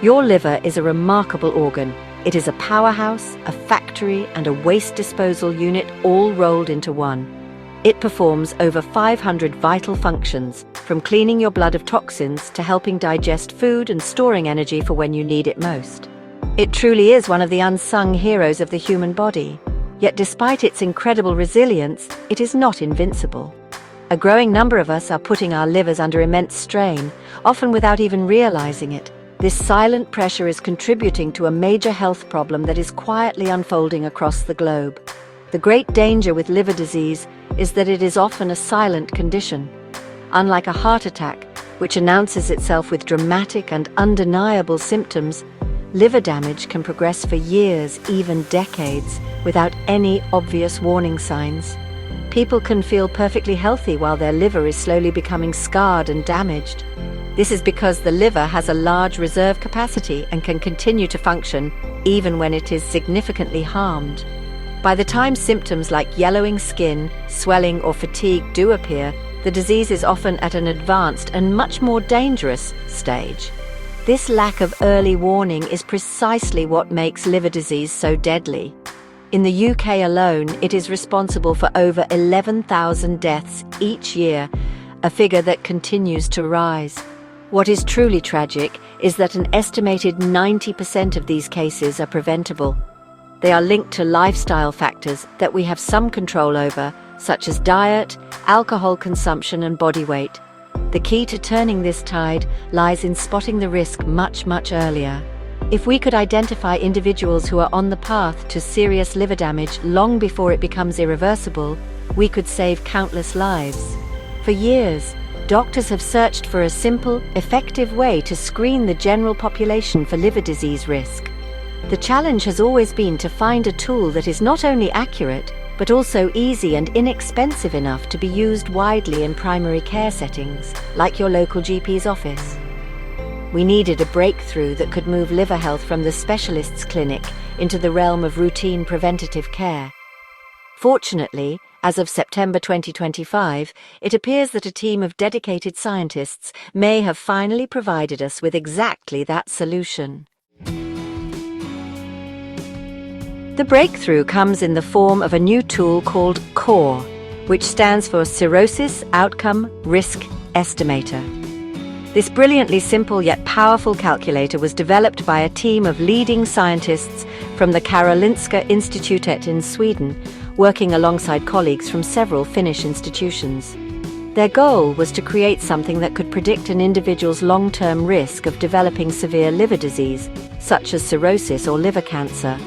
Your liver is a remarkable organ. It is a powerhouse, a factory, and a waste disposal unit all rolled into one. It performs over 500 vital functions, from cleaning your blood of toxins to helping digest food and storing energy for when you need it most. It truly is one of the unsung heroes of the human body. Yet despite its incredible resilience, it is not invincible. A growing number of us are putting our livers under immense strain, often without even realizing it. This silent pressure is contributing to a major health problem that is quietly unfolding across the globe. The great danger with liver disease is that it is often a silent condition. Unlike a heart attack, which announces itself with dramatic and undeniable symptoms, liver damage can progress for years, even decades, without any obvious warning signs. People can feel perfectly healthy while their liver is slowly becoming scarred and damaged. This is because the liver has a large reserve capacity and can continue to function even when it is significantly harmed. By the time symptoms like yellowing skin, swelling, or fatigue do appear, the disease is often at an advanced and much more dangerous stage. This lack of early warning is precisely what makes liver disease so deadly. In the UK alone, it is responsible for over 11,000 deaths each year, a figure that continues to rise. What is truly tragic is that an estimated 90% of these cases are preventable. They are linked to lifestyle factors that we have some control over, such as diet, alcohol consumption, and body weight. The key to turning this tide lies in spotting the risk much earlier. If we could identify individuals who are on the path to serious liver damage long before it becomes irreversible, we could save countless lives. For years, doctors have searched for a simple, effective way to screen the general population for liver disease risk. The challenge has always been to find a tool that is not only accurate, but also easy and inexpensive enough to be used widely in primary care settings, like your local GP's office. We needed a breakthrough that could move liver health from the specialist's clinic into the realm of routine preventative care. Fortunately, as of September 2025, it appears that a team of dedicated scientists may have finally provided us with exactly that solution. The breakthrough comes in the form of a new tool called CORE, which stands for Cirrhosis Outcome Risk Estimator. This brilliantly simple yet powerful calculator was developed by a team of leading scientists from the Karolinska Institutet in Sweden, working alongside colleagues from several Finnish institutions. Their goal was to create something that could predict an individual's long-term risk of developing severe liver disease, such as cirrhosis or liver cancer.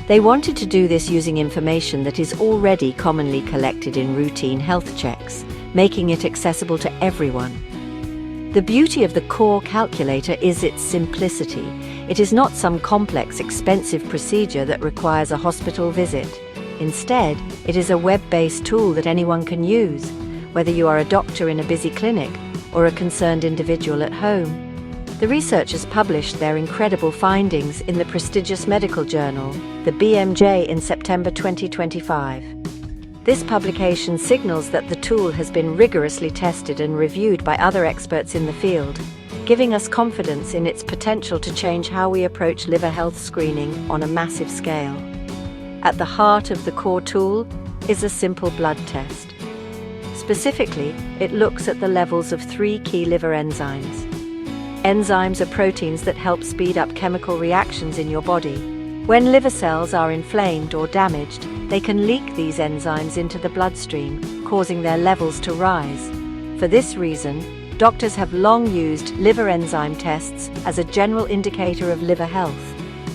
They wanted to do this using information that is already commonly collected in routine health checks, making it accessible to everyone. The beauty of the CORE calculator is its simplicity. It is not some complex, expensive procedure that requires a hospital visit. Instead, it is a web-based tool that anyone can use, whether you are a doctor in a busy clinic or a concerned individual at home. The researchers published their incredible findings in the prestigious medical journal, the BMJ, in September 2025. This publication signals that the tool has been rigorously tested and reviewed by other experts in the field, giving us confidence in its potential to change how we approach liver health screening on a massive scale. At the heart of the CORE tool is a simple blood test. Specifically, it looks at the levels of 3 key liver enzymes. Enzymes are proteins that help speed up chemical reactions in your body. When liver cells are inflamed or damaged, they can leak these enzymes into the bloodstream, causing their levels to rise. For this reason, doctors have long used liver enzyme tests as a general indicator of liver health.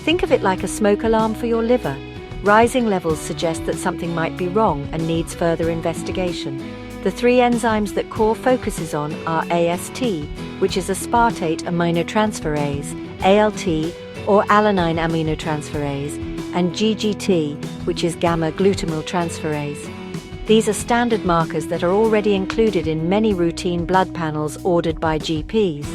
Think of it like a smoke alarm for your liver. Rising levels suggest that something might be wrong and needs further investigation. The 3 enzymes that CORE focuses on are AST, which is aspartate aminotransferase, ALT, or alanine aminotransferase, and GGT, which is gamma-glutamyl transferase. These are standard markers that are already included in many routine blood panels ordered by GPs.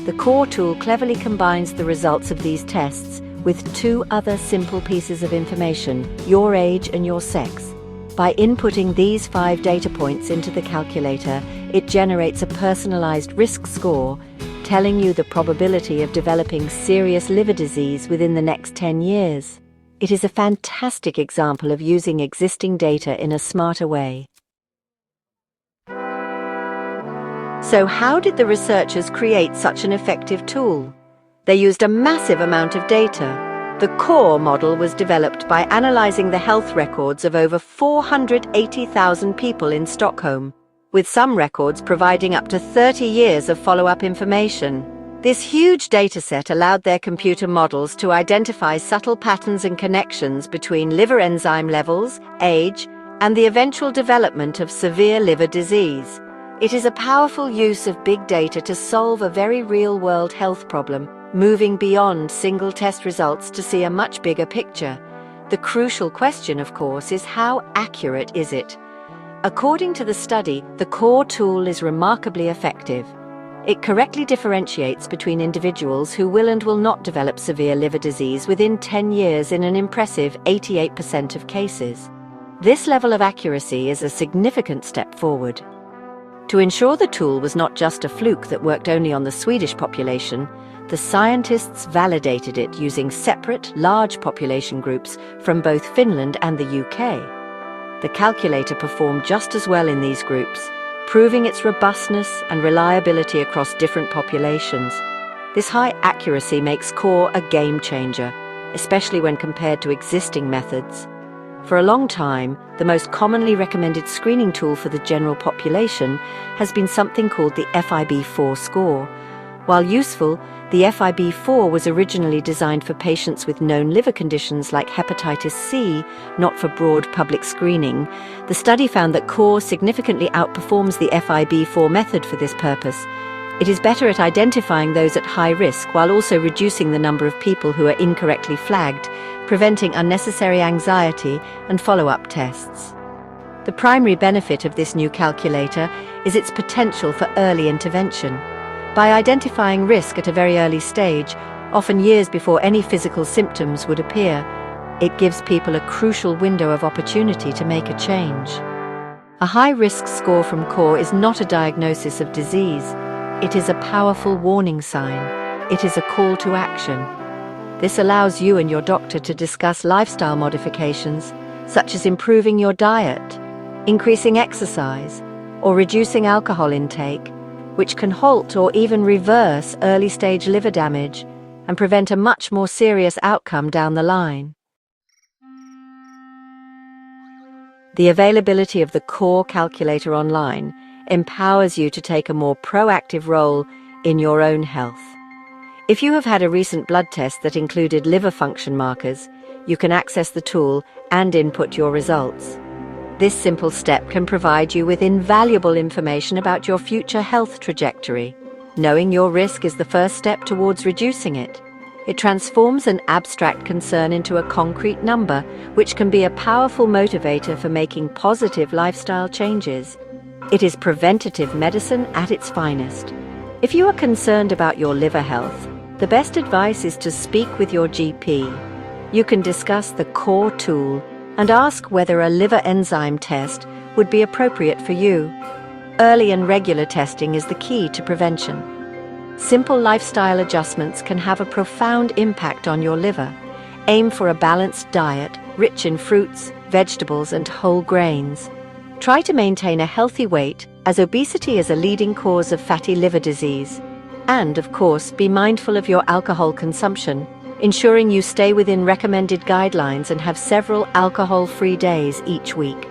The CORE tool cleverly combines the results of these tests with 2 other simple pieces of information: your age and your sex. By inputting these 5 data points into the calculator, it generates a personalized risk score telling you the probability of developing serious liver disease within the next 10 years. It is a fantastic example of using existing data in a smarter way. So how did the researchers create such an effective tool? They used a massive amount of data. The core model was developed by analyzing the health records of over 480,000 people in Stockholm, with some records providing up to 30 years of follow-up information. This huge dataset allowed their computer models to identify subtle patterns and connections between liver enzyme levels, age, and the eventual development of severe liver disease. It is a powerful use of big data to solve a very real-world health problem, moving beyond single test results to see a much bigger picture. The crucial question, of course, is how accurate is it? According to the study, the core tool is remarkably effective. It correctly differentiates between individuals who will and will not develop severe liver disease within 10 years in an impressive 88% of cases. This level of accuracy is a significant step forward. To ensure the tool was not just a fluke that worked only on the Swedish population, the scientists validated it using separate, large population groups from both Finland and the UK. The calculator performed just as well in these groups, proving its robustness and reliability across different populations. This high accuracy makes core a game changer, especially when compared to existing methods. For a long time, the most commonly recommended screening tool for the general population has been something called the FIB-4 score. While useful, the FIB-4 was originally designed for patients with known liver conditions like hepatitis C, not for broad public screening. The study found that core significantly outperforms the FIB-4 method for this purpose. It is better at identifying those at high risk while also reducing the number of people who are incorrectly flagged, preventing unnecessary anxiety and follow-up tests. The primary benefit of this new calculator is its potential for early intervention. By identifying risk at a very early stage, often years before any physical symptoms would appear, it gives people a crucial window of opportunity to make a change. A high-risk score from core is not a diagnosis of disease. It is a powerful warning sign. It is a call to action. This allows you and your doctor to discuss lifestyle modifications, such as improving your diet, increasing exercise, or reducing alcohol intake, which can halt or even reverse early-stage liver damage and prevent a much more serious outcome down the line. The availability of the core calculator online empowers you to take a more proactive role in your own health. If you have had a recent blood test that included liver function markers, you can access the tool and input your results. This simple step can provide you with invaluable information about your future health trajectory. Knowing your risk is the first step towards reducing it. It transforms an abstract concern into a concrete number, which can be a powerful motivator for making positive lifestyle changes. It is preventative medicine at its finest. If you are concerned about your liver health, the best advice is to speak with your GP. You can discuss the core tool and ask whether a liver enzyme test would be appropriate for you. Early and regular testing is the key to prevention. Simple lifestyle adjustments can have a profound impact on your liver. Aim for a balanced diet, rich in fruits, vegetables, and whole grains. Try to maintain a healthy weight, as obesity is a leading cause of fatty liver disease. And, of course, be mindful of your alcohol consumption, ensuring you stay within recommended guidelines and have several alcohol-free days each week.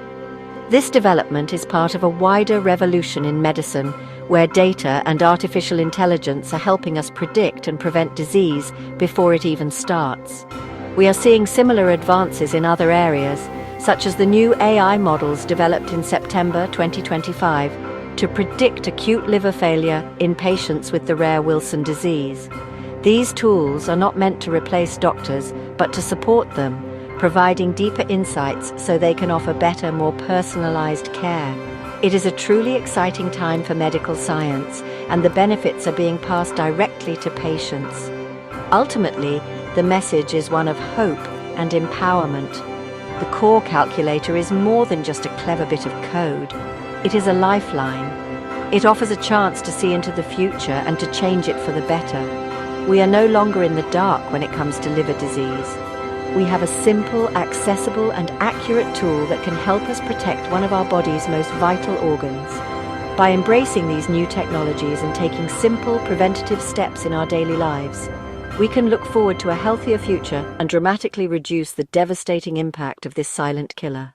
This development is part of a wider revolution in medicine, where data and artificial intelligence are helping us predict and prevent disease before it even starts. We are seeing similar advances in other areas, such as the new AI models developed in September 2025 to predict acute liver failure in patients with the rare Wilson disease. These tools are not meant to replace doctors, but to support them, providing deeper insights so they can offer better, more personalized care. It is a truly exciting time for medical science, and the benefits are being passed directly to patients. Ultimately, the message is one of hope and empowerment. The core calculator is more than just a clever bit of code. It is a lifeline, It offers a chance to see into the future and to change it for the better. We are no longer in the dark when it comes to liver disease. We have a simple, accessible and accurate tool that can help us protect one of our body's most vital organs. By embracing these new technologies and taking simple, preventative steps in our daily lives, we can look forward to a healthier future and dramatically reduce the devastating impact of this silent killer.